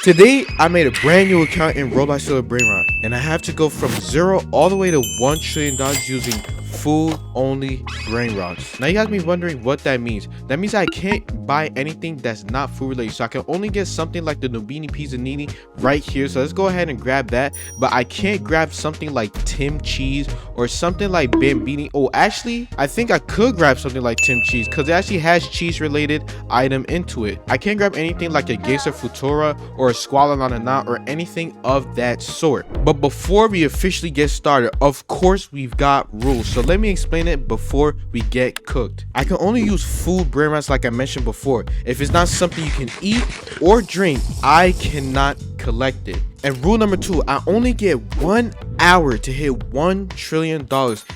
Today, I made a brand new account in Roblox Steal Brainrot, and I have to go from 0 all the way to $1 trillion using food only brainrots. Now you guys be wondering what that means. That means I can't buy anything that's not food related, so I can only get something like the Nubini Pizzanini right here. So let's go ahead and grab that, but I can't grab something like Tim Cheese or something like Bambini. Oh, actually I think I could grab something like Tim Cheese because it actually has cheese related item into it. I can't grab anything like a Geyser Futura or a Squalor on a Knot or anything of that sort. But before we officially get started, of course we've got rules, so let me explain it before we get cooked. I can only use food brainrots like I mentioned before. If it's not something you can eat or drink, I cannot collect it. And rule number 2, I only get 1 hour to hit $1 trillion,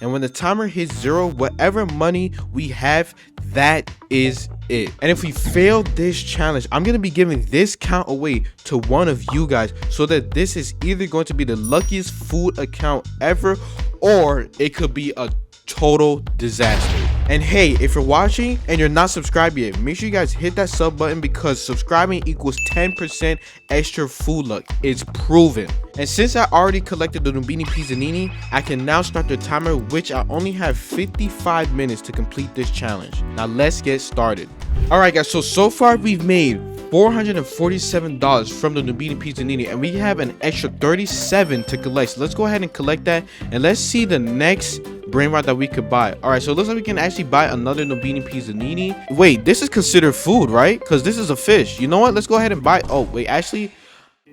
and when the timer hits 0, whatever money we have, that is it. And if we fail this challenge, I'm gonna be giving this count away to one of you guys, so that this is either going to be the luckiest food account ever, or it could be a total disaster. And hey, if you're watching and you're not subscribed yet, make sure you guys hit that sub button, because subscribing equals 10% extra food luck. It's proven. And since I already collected the Nubini Pizzanini, I can now start the timer, which I only have 55 minutes to complete this challenge. Now let's get started. Alright guys, so far we've made $447 from the Nubini Pizzanini, and we have an extra 37 to collect. So let's go ahead and collect that, and let's see the next brainrot that we could buy. All right, so it looks like we can actually buy another Nubini Pizzanini. Wait, this is considered food, right? Because this is a fish. You know what, let's go ahead and buy. Oh wait, actually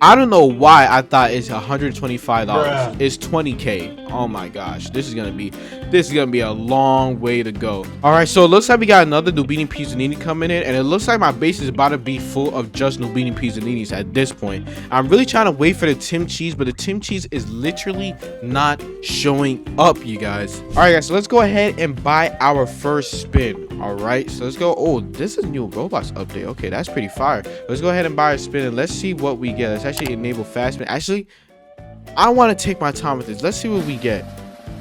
I don't know why I thought it's $125. Bruh. It's 20k. Oh my gosh, this is gonna be a long way to go. All right, so it looks like we got another Nubini Pizzanini coming in, and it looks like my base is about to be full of just Nubini Pizzaninis at this point. I'm really trying to wait for the Tim Cheese, but the Tim Cheese is literally not showing up, you guys. All right guys, so let's go ahead and buy our first spin. All right, so let's go. Oh, this is a new Roblox update. Okay, that's pretty fire. Let's go ahead and buy a spin, and let's see what we get. Let's actually enable fast spin. Actually, I want to take my time with this. Let's see what we get.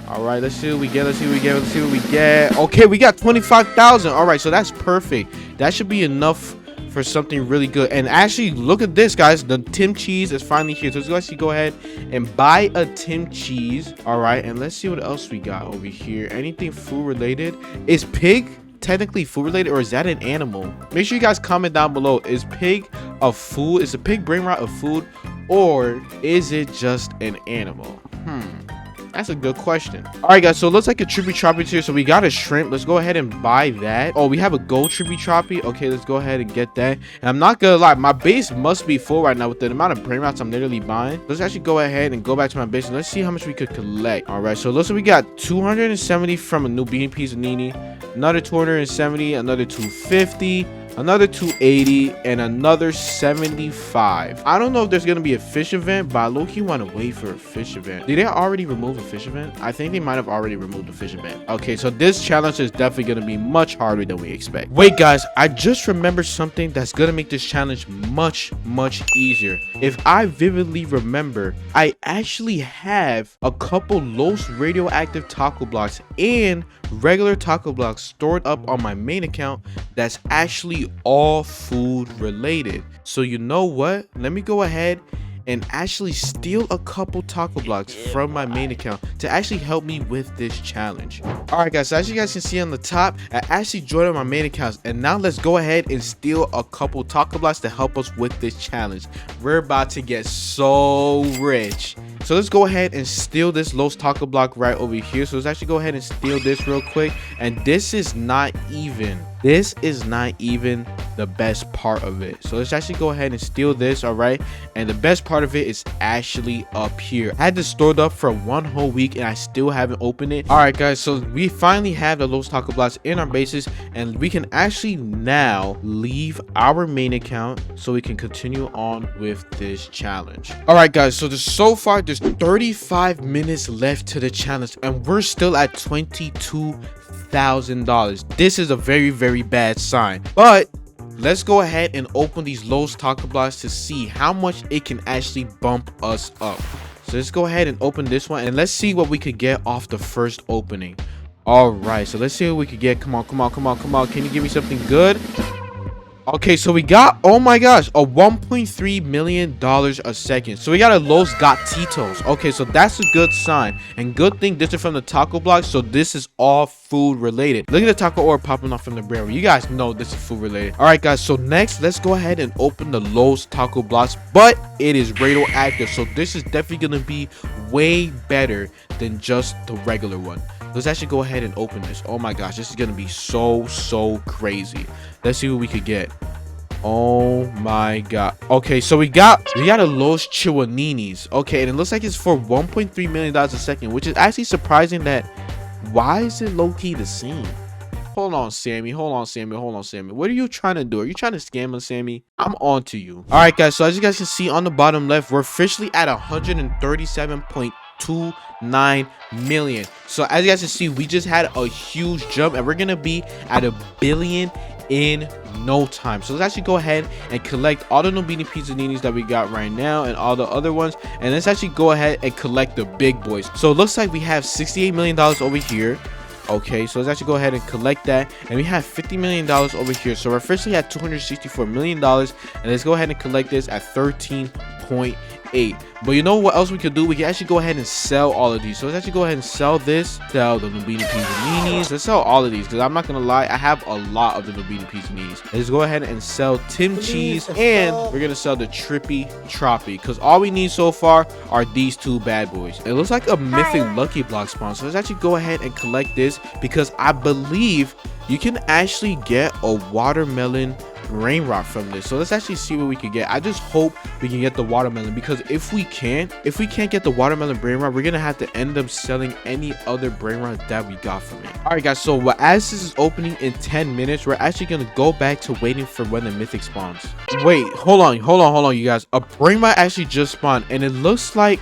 All right, let's see what we get. Let's see what we get. Let's see what we get. Okay, we got 25,000. All right, so that's perfect. That should be enough for something really good. And actually, look at this, guys. The Tim Cheese is finally here. So let's actually go ahead and buy a Tim Cheese. All right, and let's see what else we got over here. Anything food related? Is pig technically food related, or is that an animal? Make sure you guys comment down below. Is pig a food? Is a pig brainrot a food, or is it just an animal? That's a good question. All right guys, so it looks like a trippy troppy here. So we got a shrimp. Let's go ahead and buy that. Oh, we have a gold trippy troppy. Okay, let's go ahead and get that. And I'm not gonna lie, my base must be full right now with the amount of brainrots I'm literally buying. Let's actually go ahead and go back to my base, and let's see how much we could collect. All right, so it looks like we got 270 from a Nubini Pizzanini, another 270, another 250, another 280, and another 75. I don't know if there's gonna be a fish event, but I low-key want to wait for a fish event. Did they already remove a fish event? I think they might have already removed the fish event. Okay, so this challenge is definitely gonna be much harder than we expect. Wait guys, I just remembered something that's gonna make this challenge much easier. If I vividly remember, I actually have a couple Los Radioactive taco blocks and regular taco blocks stored up on my main account that's actually all food related. So you know what, let me go ahead and actually steal a couple taco blocks from my main account to actually help me with this challenge. All right guys, so as you guys can see on the top, I actually joined on my main account, and now let's go ahead and steal a couple taco blocks to help us with this challenge. We're about to get so rich. So let's go ahead and steal this Los taco block right over here. So let's actually go ahead and steal this real quick. And this is not even the best part of it. So let's actually go ahead and steal this. All right, and the best part of it is actually up here. I had this stored up for 1 whole week, and I still haven't opened it. All right guys, so we finally have the Los taco blocks in our bases, and we can actually now leave our main account so we can continue on with this challenge. All right guys, so so far there's 35 minutes left to the challenge, and we're still at $22,000. This is a very bad sign, but let's go ahead and open these Los taco blocks to see how much it can actually bump us up. So let's go ahead and open this one, and let's see what we could get off the first opening. All right, so let's see what we could get. Come on. Can you give me something good? Okay, so we got, oh my gosh, a $1.3 million a second. So we got a Los Gatitos. Okay, so that's a good sign. And good thing this is from the taco block. So this is all food related. Look at the taco order popping off from the Brainrot. You guys know this is food related. All right, guys. So next, let's go ahead and open the Los taco blocks. But it is radioactive. So this is definitely going to be way better than just the regular one. Let's actually go ahead and open this. Oh my gosh, this is gonna be so crazy. Let's see what we could get. Oh my god. Okay, so we got a Los Chihuaninis. Okay, and it looks like it's for $1.3 million a second, which is actually surprising. That why is it low-key the same? Hold on, Sammy. Hold on, Sammy. What are you trying to do? Are you trying to scam us, Sammy? I'm on to you. All right, guys. So as you guys can see on the bottom left, we're officially at 137.29 million. So as you guys can see, we just had a huge jump, and we're gonna be at 1 billion in no time. So let's actually go ahead and collect all the Nobini Pizzaninis that we got right now and all the other ones, and let's actually go ahead and collect the big boys. So it looks like we have $68 million over here. Okay, so let's actually go ahead and collect that, and we have $50 million over here. So we're officially at $264 million, and let's go ahead and collect this at 13.8. But you know what else we could do? We can actually go ahead and sell all of these. So let's actually go ahead and sell this, sell the Nobini Pizzaninis. Let's sell all of these, because I'm not gonna lie, I have a lot of the Nobini Pizzaninis. Let's go ahead and sell Tim Cheese, and we're gonna sell the Trippy Troppy, because all we need so far are these two bad boys. It looks like a Mythic Lucky Block spawn. So let's actually go ahead and collect this, because I believe you can actually get a watermelon Brainrot from this. So let's actually see what we can get. I just hope we can get the watermelon, because if we can't get the watermelon Brainrot, we're gonna have to end up selling any other Brainrot that we got from it. All right, guys. So as this is opening in 10 minutes, we're actually gonna go back to waiting for when the mythic spawns. Wait, hold on, you guys. A Brainrot actually just spawned, and it looks like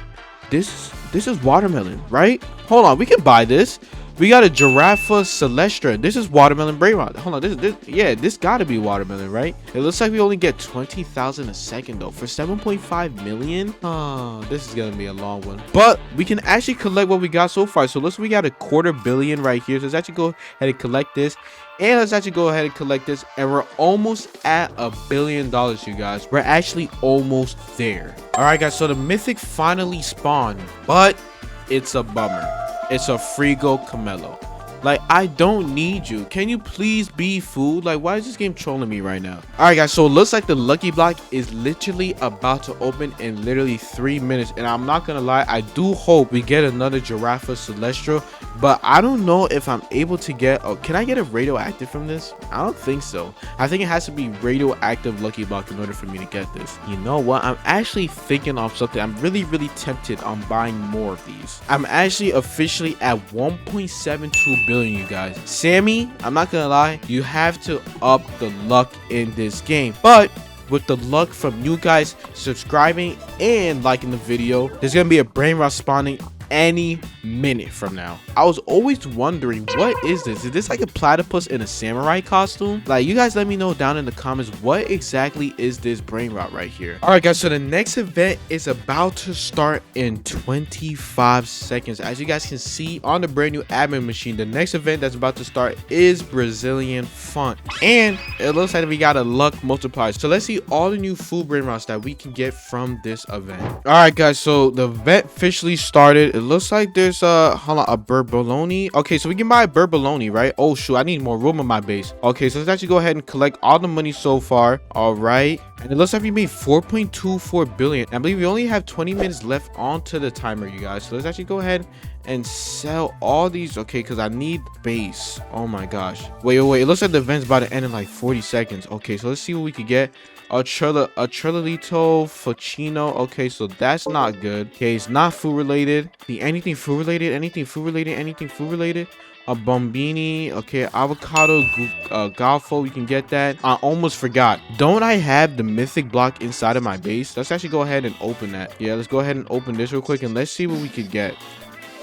this is watermelon, right? Hold on, we can buy this. We got a Giraffa Celestra. This is watermelon Brainrot. Hold on, this gotta be watermelon, right? It looks like we only get 20,000 a second though for 7.5 million. Oh, this is gonna be a long one. But we can actually collect what we got so far. So we got a $250 million right here. So let's actually go ahead and collect this. And let's actually go ahead and collect this. And we're almost at $1 billion, you guys. We're actually almost there. All right, guys. So the mythic finally spawned, but it's a bummer. It's a Frigo Camelo. Like, I don't need you. Can you please be food? Like, why is this game trolling me right now? All right, guys. So it looks like the lucky block is literally about to open in literally 3 minutes. And I'm not going to lie, I do hope we get another Giraffa Celestial. But I don't know if I'm able to get... Oh, can I get a radioactive from this? I don't think so. I think it has to be radioactive lucky block in order for me to get this. You know what? I'm actually thinking of something. I'm really tempted on buying more of these. I'm actually officially at 1.72 billion, you guys. Sammy, I'm not gonna lie, you have to up the luck in this game. But with the luck from you guys subscribing and liking the video, there's gonna be a Brainrot spawning any minute from now. I was always wondering, what is this? Is this like a platypus in a samurai costume? Like, you guys let me know down in the comments, what exactly is this Brainrot right here? All right, guys, so the next event is about to start in 25 seconds. As you guys can see on the brand new admin machine, the next event that's about to start is Brazilian Font, and it looks like we got a luck multiplier. So let's see all the new food Brainrots that we can get from this event. All right, guys, so the event officially started. It looks like there's a bird bologna. Okay, so we can buy a bird bologna, right? Oh shoot, I need more room in my base. Okay, so let's actually go ahead and collect all the money so far. All right, and it looks like we made 4.24 billion. I believe we only have 20 minutes left onto the timer, you guys. So let's actually go ahead and sell all these. Okay, because I need base. Oh my gosh, wait, it looks like the event's about to end in like 40 seconds. Okay, so let's see what we could get. A Trilito Fuccino. Okay, so that's not good. Okay, it's not food related. Anything food related? Anything food related? A Bombini. Okay, avocado Golfo. We can get that. I almost forgot. Don't I have the mythic block inside of my base? Let's actually go ahead and open that. Yeah, let's go ahead and open this real quick, and let's see what we could get.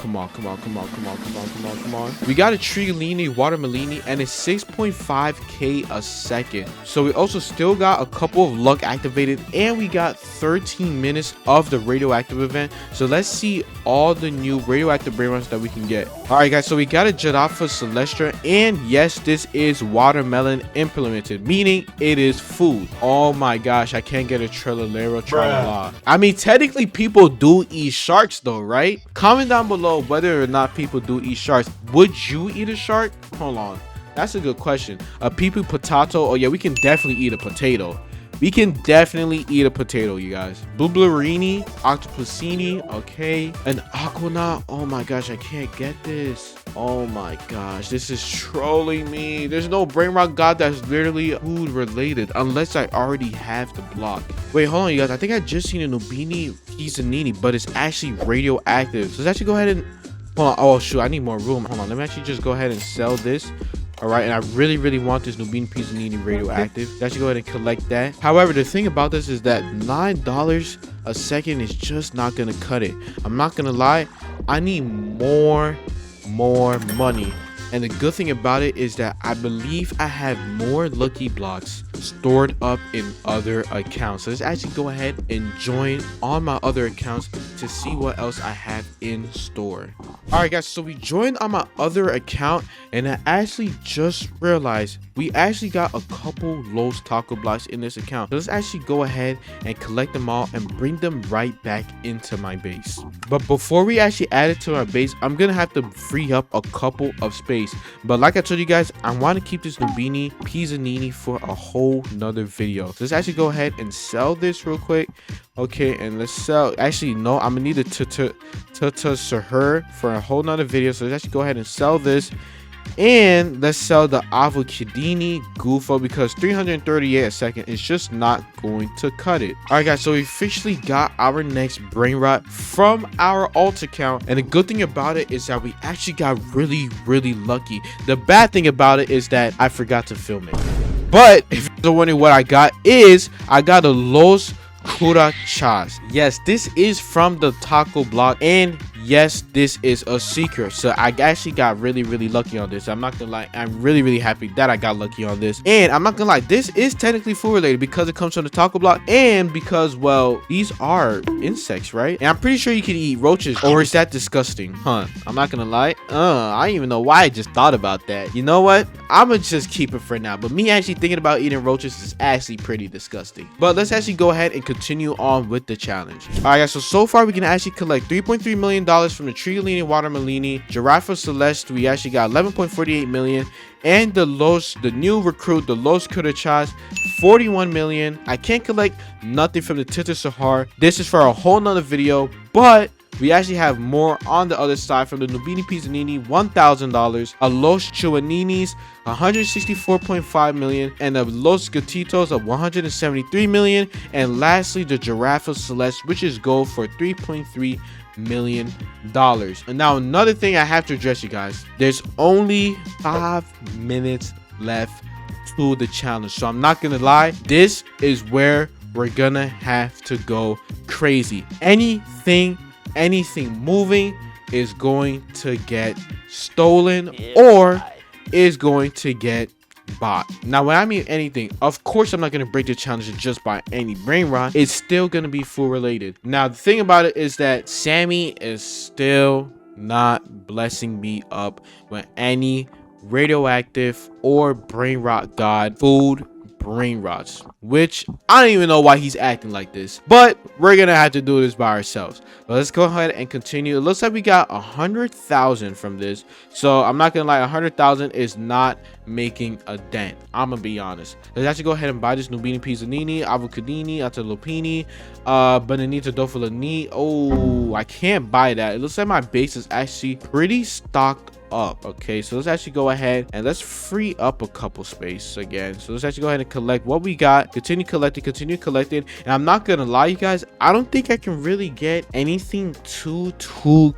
Come on, come on, come on, come on, come on, come on, come on. We got a Trigolini, Watermelini, and it's 6.5k a second. So we also still got a couple of luck activated, and we got 13 minutes of the radioactive event. So let's see all the new radioactive brainrots that we can get. All right, guys, so we got a Giraffa Celestra, and yes, this is watermelon implemented, meaning it is food. Oh my gosh, I can't get a Trellalero Tralala. I mean, technically people do eat sharks though, right? Comment down below whether or not people do eat sharks. Would you eat a shark? Hold on, that's a good question. A pee-pee potato? Oh yeah, we can definitely eat a potato. We can definitely eat a potato, you guys. Bublerini, Octopusini, okay. An Aquanaut. Oh my gosh, I can't get this. Oh my gosh, this is trolling me. There's no Brainrot God that's literally food related unless I already have the block. Wait, hold on, you guys. I think I just seen a Nubini Pizzanini, but it's actually radioactive. So let's actually go ahead and hold on. Oh shoot, I need more room. Hold on, let me actually just go ahead and sell this. All right, and I really want this Nubini Pizzanini radioactive. Let's go ahead and collect that. However, the thing about this is that $9 a second is just not gonna cut it. I'm not gonna lie, I need more money. And the good thing about it is that I believe I have more lucky blocks stored up in other accounts. So let's actually go ahead and join on my other accounts to see what else I have in store. All right, guys, so we joined on my other account, and I actually just realized we actually got a couple Los Taco blocks in this account. So let's actually go ahead and collect them all and bring them right back into my base. But before we actually add it to our base, I'm gonna have to free up a couple of space. But like I told you guys, I want to keep this Nubini Pizzanini for a whole nother video. So let's actually go ahead and sell this real quick. Okay, and let's sell. Actually, no, I'm gonna need a Sahur for a whole nother video. So let's actually go ahead and sell this. And let's sell the avocadini Gufo because 338 a second is just not going to cut it. All right, guys, so we officially got our next Brainrot from our alt account, and the good thing about it is that we actually got really lucky. The bad thing about it is that I forgot to film it. But if you're wondering what I got, is I got a Los Curachas. Yes, this is from the taco block, and yes, this is a secret. So I actually got really lucky on this. I'm not gonna lie, I'm really happy that I got lucky on this. And I'm not gonna lie, this is technically food related because it comes from the taco block, and because, well, these are insects, right? And I'm pretty sure you can eat roaches. Or is that disgusting? Huh, I'm not gonna lie, I don't even know why I just thought about that. You know what, I'm gonna just keep it for now. But me actually thinking about eating roaches is actually pretty disgusting. But let's actually go ahead and continue on with the challenge. All right, guys, so far we can actually collect $3.3 million from the Trigolini, Watermelini, Giraffa Celeste. We actually got 11.48 million, and the new recruit, the Los Curachas, 41 million. I can't collect nothing from the Tita Sahar. This is for a whole nother video, but we actually have more on the other side from the Nubini Pizzanini, $1,000, a Los Chuaninis, 164.5 million, and the Los Gatitos of 173 million, and lastly the Giraffa Celeste, which is gold for $3.3 million. And now another thing I have to address, you guys, there's only 5 minutes left to the challenge, so I'm not gonna lie, this is where we're gonna have to go crazy. Anything moving is going to get stolen or is going to get bought. Now when I mean anything, of course I'm not going to break the challenge and just buy any Brainrot. It's still going to be food related. Now the thing about it is that Sammy is still not blessing me up with any radioactive or Brainrot God food Brainrots, which I don't even know why he's acting like this, but we're gonna have to do this by ourselves. But let's go ahead and continue. It looks like we got 100,000 from this, so I'm not gonna lie, 100,000 is not making a dent. I'm gonna be honest. Let's actually go ahead and buy this Nubini Pizzanini, Avocadini, Atalopini, Bananita Dofalani. Oh, I can't buy that. It looks like my base is actually pretty stocked up. Okay, so let's actually go ahead and let's free up a couple space again. So let's actually go ahead and collect what we got. Continue collecting. And I'm not gonna lie, you guys, I don't think I can really get anything too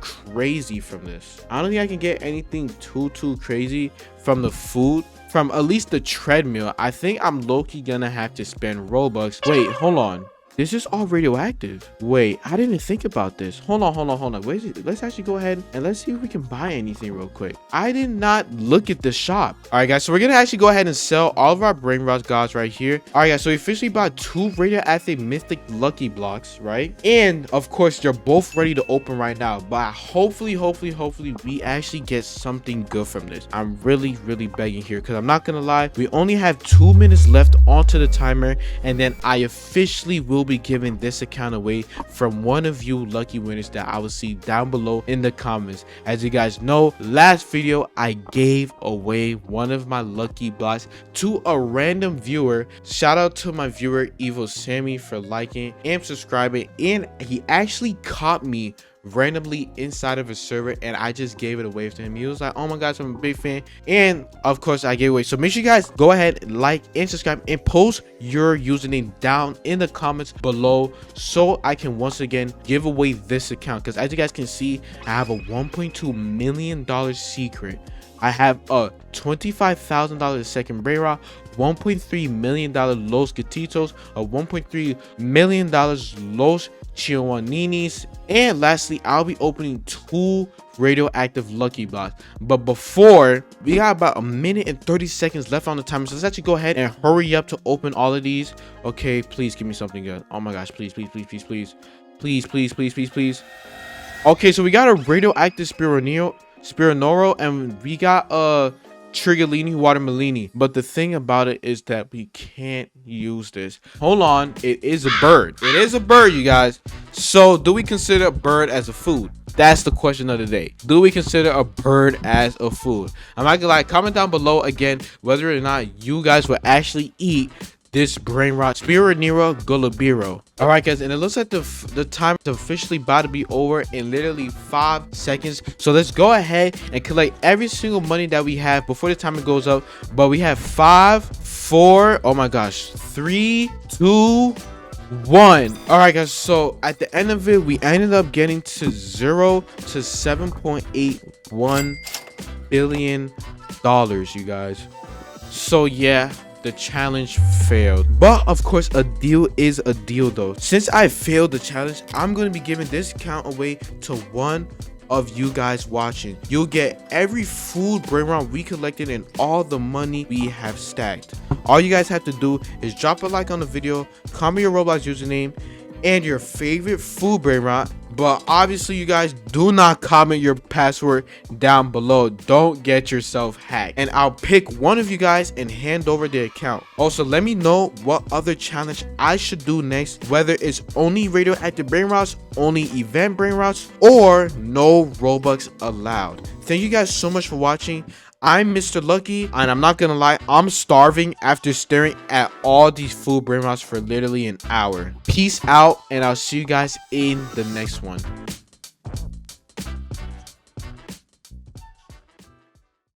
crazy from this. I don't think I can get anything too crazy from the food, from at least the treadmill. I think I'm low-key gonna have to spend Robux. Wait, hold on. This is all radioactive. Wait, I didn't think about this. Hold on. Wait, let's actually go ahead and let's see if we can buy anything real quick. I did not look at the shop. All right, guys, so we're gonna actually go ahead and sell all of our Brainrot gods right here. All right, guys, so we officially bought 2 radioactive mythic lucky blocks, right? And of course, they're both ready to open right now. But hopefully, we actually get something good from this. I'm really begging here, because I'm not gonna lie, we only have 2 minutes left onto the timer, and then I officially will be giving this account away from one of you lucky winners that I will see down below in the comments. As you guys know, last video I gave away one of my lucky blocks to a random viewer. Shout out to my viewer Evil Sammy for liking and subscribing, and he actually caught me randomly inside of a server, and I just gave it away to him. He was like, oh my gosh, I'm a big fan, and of course I gave away. So make sure you guys go ahead, like and subscribe, and post your username down in the comments below so I can once again give away this account, because as you guys can see, I have a $1.2 million secret. I have a $25,000 second Brainrot, $1.3 million Los Gatitos, a $1.3 million Los Chihuaninis, and lastly, I'll be opening 2 radioactive lucky blocks. But before, we got about a minute and 30 seconds left on the timer, so let's actually go ahead and hurry up to open all of these. Okay, please give me something good. Oh my gosh, please. Okay, so we got a radioactive Spironoro, and we got a Trigolini Watermelini. But the thing about it is that we can't use this. Hold on, it is a bird. It is a bird, you guys. So do we consider a bird as a food? That's the question of the day. Do we consider a bird as a food? I'm not gonna lie, comment down below again whether or not you guys will actually eat this Brainrot Spironero Golubiro. All right, guys, and it looks like the time is officially about to be over in literally 5 seconds. So let's go ahead and collect every single money that we have before the timer goes up. But we have 5, 4, oh my gosh, 3, 2, 1. All right, guys, so at the end of it, we ended up getting to 0 to $7.81 billion, you guys. So yeah, the challenge failed, but of course a deal is a deal though. Since I failed the challenge, I'm going to be giving this account away to one of you guys watching. You'll get every food Brainrot we collected and all the money we have stacked. All you guys have to do is drop a like on the video, comment your Roblox username and your favorite food Brainrot. But obviously, you guys do not comment your password down below. Don't get yourself hacked. And I'll pick one of you guys and hand over the account. Also, let me know what other challenge I should do next. Whether it's only radioactive Brainrots, only event Brainrots, or no Robux allowed. Thank you guys so much for watching. I'm Mr. Lucky, and I'm not gonna lie, I'm starving after staring at all these food Brainrots for literally an hour. Peace out, and I'll see you guys in the next one.